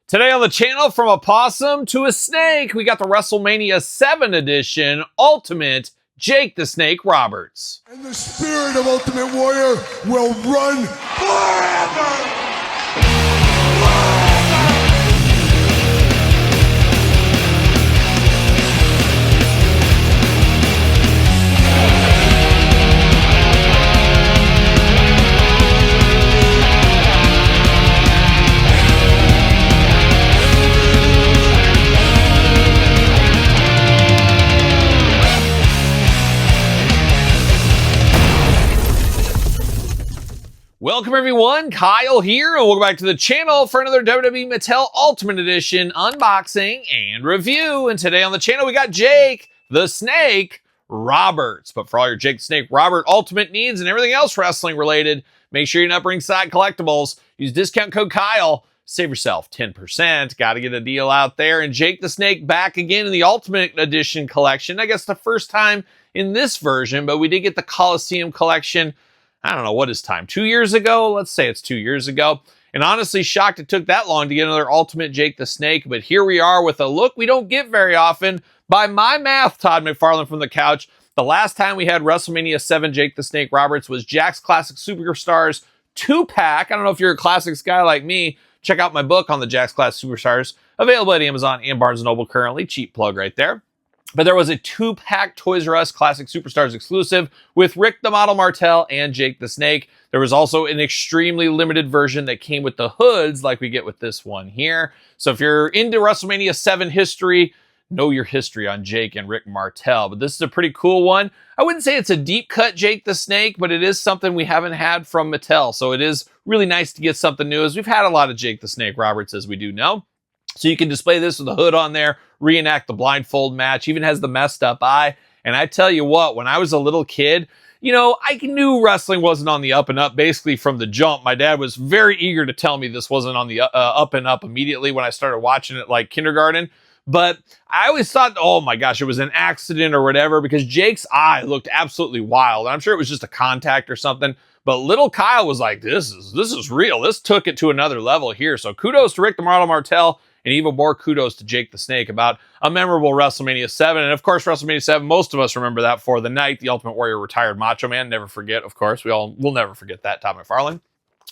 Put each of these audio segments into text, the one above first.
Today on the channel, from a possum to a snake, we got the WrestleMania 7 edition Ultimate Jake the Snake Roberts. And the spirit of Ultimate Warrior will run forever! Welcome everyone, Kyle here, and welcome back to the channel for another WWE Mattel Ultimate Edition unboxing and review. And today on the channel we got Jake the Snake Roberts. But for all your Jake the Snake Robert Ultimate needs and everything else wrestling related, make sure you're not Ringside Collectibles. Use discount code Kyle, save yourself 10%. Got to get a deal out there. And Jake the Snake back again in the Ultimate Edition collection. I guess the first time in this version, but we did get the Coliseum collection. I don't know, what is time? 2 years ago? Let's say it's 2 years ago. And honestly, shocked it took that long to get another Ultimate Jake the Snake. But here we are with a look we don't get very often. By my math, Todd McFarlane from the couch, the last time we had WrestleMania 7 Jake the Snake Roberts was Jakks Classic Superstars 2-pack. I don't know if you're a classics guy like me. Check out my book on the Jakks Classic Superstars. Available at Amazon and Barnes & Noble currently. Cheap plug right there. But there was a 2-pack Toys R Us Classic Superstars exclusive with Rick the Model Martel and Jake the Snake. There was also an extremely limited version that came with the hoods like we get with this one here. So if you're into WrestleMania 7 history, know your history on Jake and Rick Martel. But this is a pretty cool one. I wouldn't say it's a deep cut Jake the Snake, but it is something we haven't had from Mattel. So it is really nice to get something new, as we've had a lot of Jake the Snake Roberts, as we do know. So you can display this with the hood on there, reenact the blindfold match, even has the messed up eye. And I tell you what, when I was a little kid, you know, I knew wrestling wasn't on the up and up basically from the jump. My dad was very eager to tell me this wasn't on the up and up immediately when I started watching it like kindergarten. But I always thought, oh my gosh, it was an accident or whatever, because Jake's eye looked absolutely wild. I'm sure it was just a contact or something. But little Kyle was like, this is real. This took it to another level here. So kudos to Rick the Model Martel. And even more kudos to Jake the Snake about a memorable WrestleMania 7. And of course, WrestleMania 7, most of us remember that for the night the Ultimate Warrior retired Macho Man. Never forget, of course. We'll never forget that, Todd McFarlane.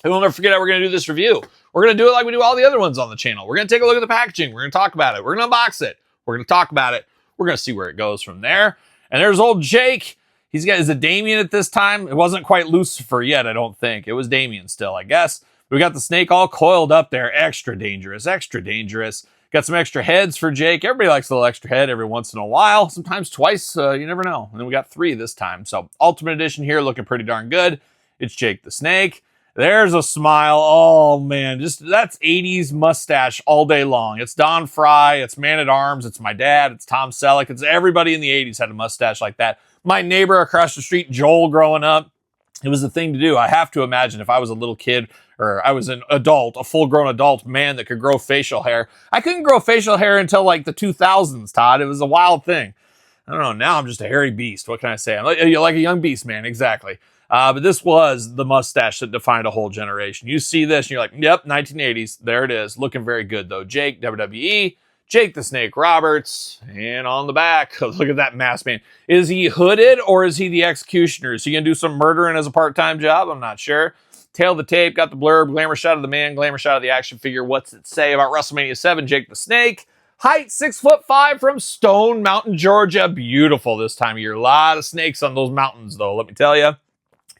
And we'll never forget how we're going to do this review. We're going to do it like we do all the other ones on the channel. We're going to take a look at the packaging. We're going to talk about it. We're going to unbox it. We're going to talk about it. We're going to see where it goes from there. And there's old Jake. Is it Damien at this time? It wasn't quite Lucifer yet, I don't think. It was Damien still, I guess. We got the snake all coiled up there. Extra dangerous, extra dangerous. Got some extra heads for Jake. Everybody likes a little extra head every once in a while. Sometimes twice, you never know. And then we got 3 this time. So Ultimate Edition here looking pretty darn good. It's Jake the Snake. There's a smile. Oh man, that's 80s mustache all day long. It's Don Fry, it's Man-at-Arms, it's my dad, it's Tom Selleck. It's everybody in the 80s had a mustache like that. My neighbor across the street, Joel, growing up, it was the thing to do. I have to imagine if I was a little kid or I was an adult, a full-grown adult man that could grow facial hair. I couldn't grow facial hair until like the 2000s, Todd. It was a wild thing. I don't know. Now I'm just a hairy beast. What can I say? I'm like a young beast, man. Exactly. But this was the mustache that defined a whole generation. You see this and you're like, yep, 1980s. There it is. Looking very good, though. Jake, WWE. Jake the Snake Roberts. And on the back, look at that mask, man. Is he hooded or is he the executioner? Is he going to do some murdering as a part-time job? I'm not sure. Tail of the tape, got the blurb, glamour shot of the man, glamour shot of the action figure. What's it say about WrestleMania 7, Jake the Snake? Height 6'5" from Stone Mountain, Georgia. Beautiful this time of year. A lot of snakes on those mountains, though, let me tell you.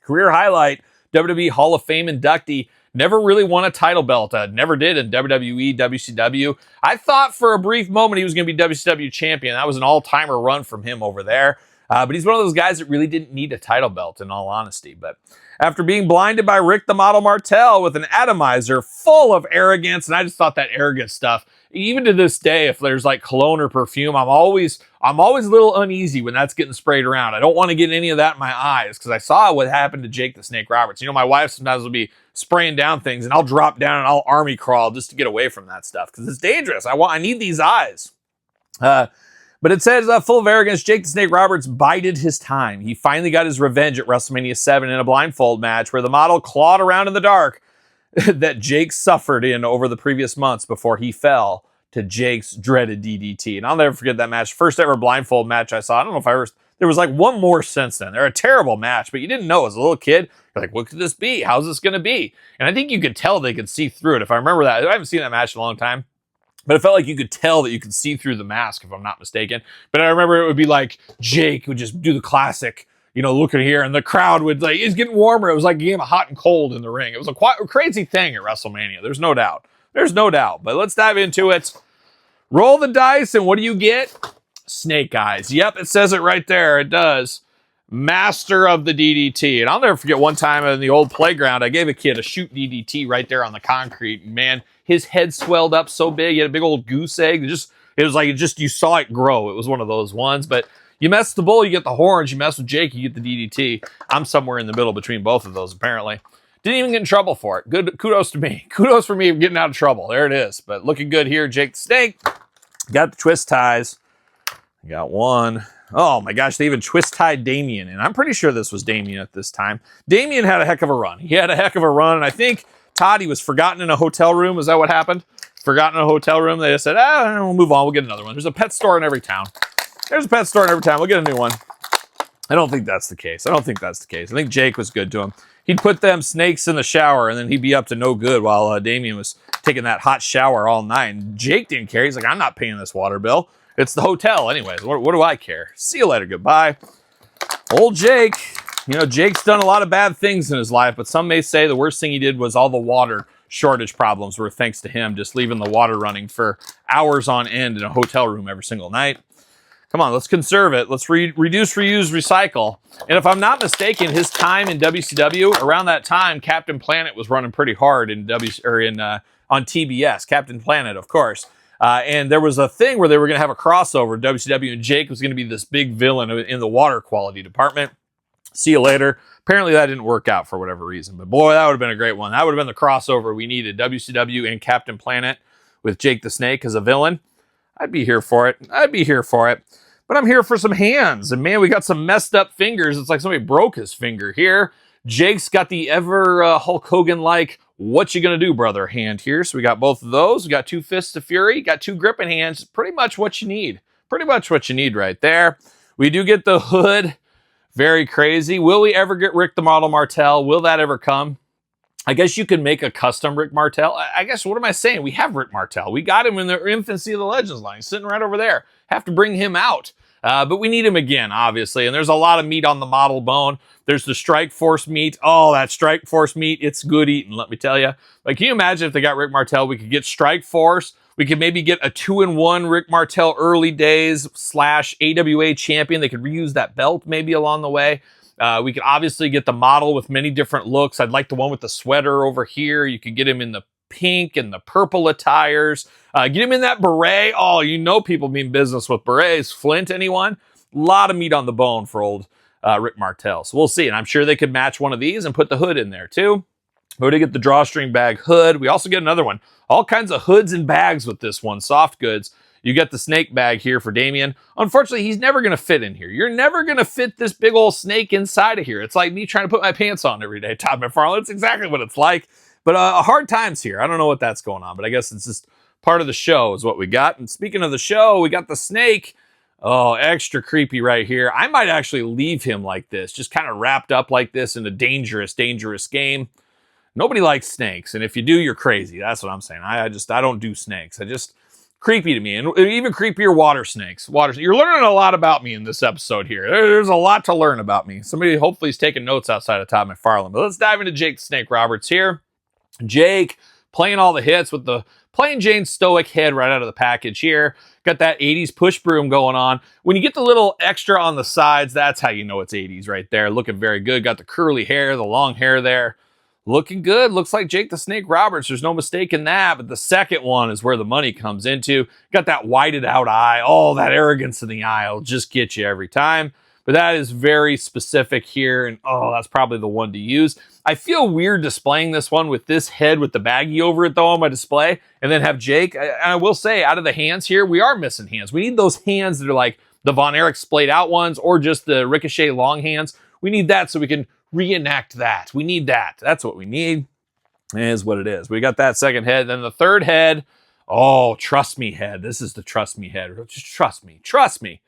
Career highlight, WWE Hall of Fame inductee. Never really won a title belt. Never did in WWE, WCW. I thought for a brief moment he was going to be WCW champion. That was an all-timer run from him over there. But he's one of those guys that really didn't need a title belt, in all honesty. But after being blinded by Rick the Model Martel with an atomizer full of arrogance, and I just thought that arrogant stuff, even to this day, if there's like cologne or perfume, I'm always a little uneasy when that's getting sprayed around. I don't want to get any of that in my eyes, because I saw what happened to Jake the Snake Roberts. You know, my wife sometimes will be spraying down things, and I'll drop down and I'll army crawl just to get away from that stuff, because it's dangerous. I need these eyes. But it says, full of arrogance, Jake the Snake Roberts bided his time. He finally got his revenge at WrestleMania 7 in a blindfold match where the model clawed around in the dark. that Jake suffered in over the previous months before he fell to Jake's dreaded DDT. And I'll never forget that match. First ever blindfold match I saw. I don't know if I ever... There was like one more since then. They're a terrible match, but you didn't know as a little kid. You're like, what could this be? How's this going to be? And I think you could tell they could see through it. If I remember that. I haven't seen that match in a long time. But it felt like you could tell that you could see through the mask, if I'm not mistaken. But I remember it would be like Jake would just do the classic, you know, look at here, and the crowd would like, it's getting warmer. It was like a game of hot and cold in the ring. It was a crazy thing at WrestleMania. There's no doubt. There's no doubt. But let's dive into it. Roll the dice, and what do you get? Snake eyes. Yep, it says it right there. It does. Master of the DDT. And I'll never forget one time in the old playground, I gave a kid a shoot DDT right there on the concrete. And man, his head swelled up so big. He had a big old goose egg. It was like you saw it grow. It was one of those ones. But you mess the bull, you get the horns. You mess with Jake, you get the DDT. I'm somewhere in the middle between both of those, apparently. Didn't even get in trouble for it. Good. Kudos to me. Kudos for me getting out of trouble. There it is. But looking good here, Jake the Snake. Got the twist ties. Got one. Oh my gosh, they even twist tied Damien. And I'm pretty sure this was Damien at this time. Damien had a heck of a run. He had a heck of a run. And I think Todd, he was forgotten in a hotel room. Is that what happened? Forgotten in a hotel room. They just said, we'll move on. We'll get another one. There's a pet store in every town. There's a pet store in every town. We'll get a new one. I don't think that's the case. I think Jake was good to him. He'd put them snakes in the shower, and then he'd be up to no good while Damien was taking that hot shower all night. And Jake didn't care. He's like, I'm not paying this water bill. It's the hotel anyways. What do I care? See you later. Goodbye. Old Jake. You know, Jake's done a lot of bad things in his life, but some may say the worst thing he did was all the water shortage problems were thanks to him just leaving the water running for hours on end in a hotel room every single night. Come on, let's conserve it. Let's reduce, reuse, recycle. And if I'm not mistaken, his time in WCW, around that time, Captain Planet was running pretty hard on TBS. Captain Planet, of course. And there was a thing where they were going to have a crossover. WCW and Jake was going to be this big villain in the water quality department. See you later. Apparently that didn't work out for whatever reason. But boy, that would have been a great one. That would have been the crossover we needed. WCW and Captain Planet with Jake the Snake as a villain. I'd be here for it. But I'm here for some hands. And man, we got some messed up fingers. It's like somebody broke his finger here. Jake's got the ever Hulk Hogan-like, what you gonna do, brother, hand here. So we got both of those. We got two fists of fury. Got two gripping hands. Pretty much what you need. Pretty much what you need right there. We do get the hood. Very crazy. Will we ever get Rick the Model Martel? Will that ever come? I guess you could make a custom Rick Martel. I guess, what am I saying? We have Rick Martel. We got him in the infancy of the Legends line, sitting right over there. Have to bring him out. But we need him again, obviously. And there's a lot of meat on the model bone. There's the Strike Force meat. Oh, that Strike Force meat, it's good eating, let me tell you. Like, can you imagine if they got Rick Martel? We could get Strike Force. We could maybe get a 2-in-1 Rick Martel early days / AWA champion. They could reuse that belt maybe along the way. We could obviously get the model with many different looks. I'd like the one with the sweater over here. You could get him in the pink and the purple attires. Get him in that beret. Oh, you know people mean business with berets. Flint, anyone? A lot of meat on the bone for old Rick Martel. So we'll see. And I'm sure they could match one of these and put the hood in there too. But we get the drawstring bag hood. We also get another one. All kinds of hoods and bags with this one. Soft goods. You get the snake bag here for Damien. Unfortunately, he's never going to fit in here. You're never going to fit this big old snake inside of here. It's like me trying to put my pants on every day, Todd McFarlane. It's exactly what it's like. But hard times here. I don't know what that's going on, but I guess it's just part of the show is what we got. And speaking of the show, we got the snake. Oh, extra creepy right here. I might actually leave him like this, just kind of wrapped up like this in a dangerous, dangerous game. Nobody likes snakes. And if you do, you're crazy. That's what I'm saying. I don't do snakes. Creepy to me. And even creepier, water snakes. You're learning a lot about me in this episode here. There's a lot to learn about me. Somebody hopefully is taking notes outside of Todd McFarlane. But let's dive into Jake the Snake Roberts here. Jake playing all the hits with the plain Jane stoic head right out of the package here. Got that 80s push broom going on. When you get the little extra on the sides, that's how you know it's 80s right there. Looking very good. Got the curly hair, the long hair there. Looking good. Looks like Jake the Snake Roberts. There's no mistake in that. But the second one is where the money comes into. Got that whited out eye. Oh, that arrogance in the eye will just get you every time. But that is very specific here. And oh, that's probably the one to use. I feel weird displaying this one with this head with the baggie over it though on my display. And then have Jake. I will say out of the hands here, we are missing hands. We need those hands that are like the Von Erich splayed out ones or just the Ricochet long hands. We need that so we can reenact that. We need that. That's what we need. It is what it is. We got that second head. Then the third head. Oh, trust me head. This is the trust me head. Just trust me. Trust me.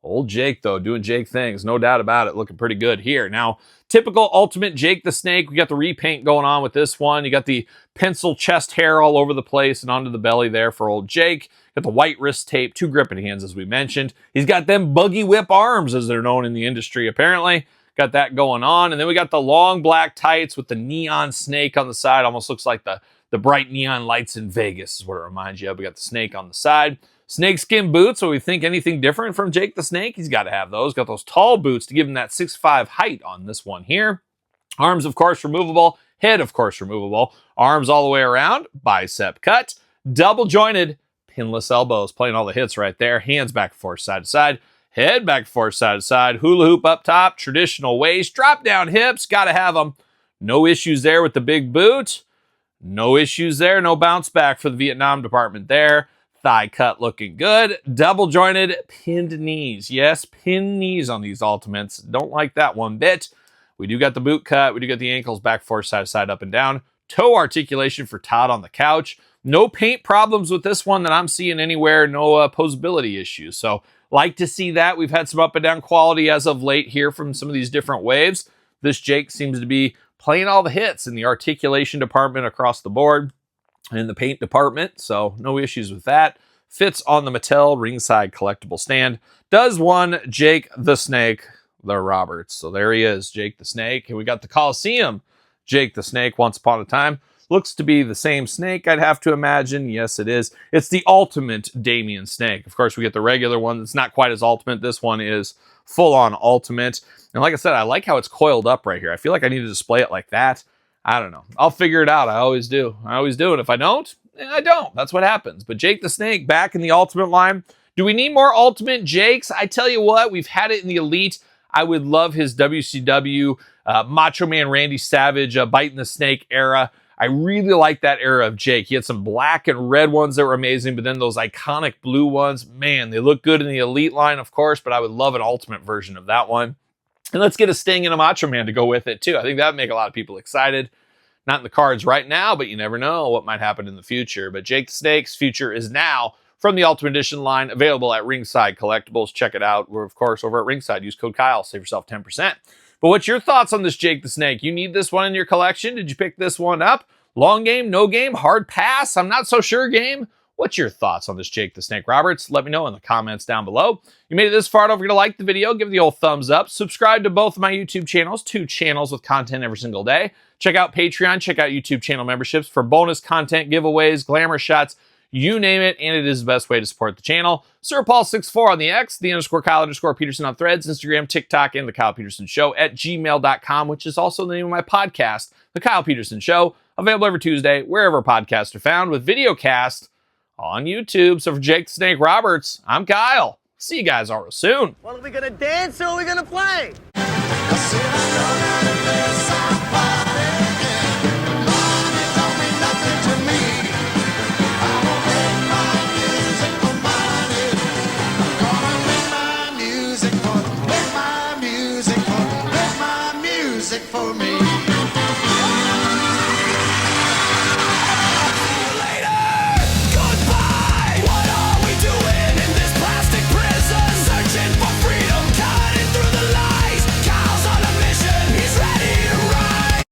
Old Jake, though, doing Jake things. No doubt about it. Looking pretty good here. Now, typical Ultimate Jake the Snake. We got the repaint going on with this one. You got the pencil chest hair all over the place and onto the belly there for old Jake. Got the white wrist tape, 2 gripping hands, as we mentioned. He's got them buggy whip arms, as they're known in the industry, apparently. Got that going on. And then we got the long black tights with the neon snake on the side. Almost looks like the bright neon lights in Vegas is what it reminds you of. We got the snake on the side. Snakeskin boots, so we think anything different from Jake the Snake, he's got to have those. Got those tall boots to give him that 6'5" height on this one here. Arms, of course, removable. Head, of course, removable. Arms all the way around. Bicep cut. Double jointed. Pinless elbows. Playing all the hits right there. Hands back and forth, side to side. Head back and forth, side to side. Hula hoop up top. Traditional waist. Drop down hips. Got to have them. No issues there with the big boot. No issues there. No bounce back for the Vietnam department there. Thigh cut looking good. Double jointed pinned knees. Yes, pinned knees on these Ultimates. Don't like that one bit. We do got the boot cut. We do got the ankles back, forth, side to side, up and down. Toe articulation for Todd on the couch. No paint problems with this one that I'm seeing anywhere. No posability issues. So like to see that. We've had some up and down quality as of late here from some of these different waves. This Jake seems to be playing all the hits in the articulation department across the board. In the paint department, so no issues with that. Fits on the Mattel ringside collectible stand. Does one Jake the Snake, the Roberts. So there he is, Jake the Snake. And we got the Coliseum Jake the Snake once upon a time. Looks to be the same snake, I'd have to imagine. Yes, it is. It's the ultimate Damien Snake. Of course, we get the regular one that's not quite as ultimate. This one is full-on ultimate. And like I said, I like how it's coiled up right here. I feel like I need to display it like that. I don't know. I'll figure it out. I always do. And if I don't, I don't. That's what happens. But Jake the Snake back in the Ultimate line. Do we need more Ultimate Jakes? I tell you what, we've had it in the Elite. I would love his WCW Macho Man Randy Savage biting the snake era. I really like that era of Jake. He had some black and red ones that were amazing, but then those iconic blue ones, man, they look good in the Elite line, of course, but I would love an Ultimate version of that one. And let's get a Sting and a Macho Man to go with it, too. I think that would make a lot of people excited. Not in the cards right now, but you never know what might happen in the future. But Jake the Snake's future is now from the Ultimate Edition line, available at Ringside Collectibles. Check it out. We're, of course, over at Ringside. Use code Kyle. Save yourself 10%. But what's your thoughts on this Jake the Snake? You need this one in your collection? Did you pick this one up? Long game, no game, hard pass? I'm not so sure game. What's your thoughts on this Jake the Snake Roberts? Let me know in the comments down below. You made it this far, don't forget to like the video, give it the old thumbs up, subscribe to both of my YouTube channels, 2 channels with content every single day. Check out Patreon, check out YouTube channel memberships for bonus content, giveaways, glamour shots, you name it, and it is the best way to support the channel. SirPaul64 on the X, _Kyle_Peterson on Threads, Instagram, TikTok, and TheKylePetersonShow at gmail.com, which is also the name of my podcast, The Kyle Peterson Show, available every Tuesday, wherever podcasts are found, with videocast on YouTube. So for Jake the Snake Roberts, I'm Kyle. See you guys all real soon. Well, are we gonna dance or are we gonna play?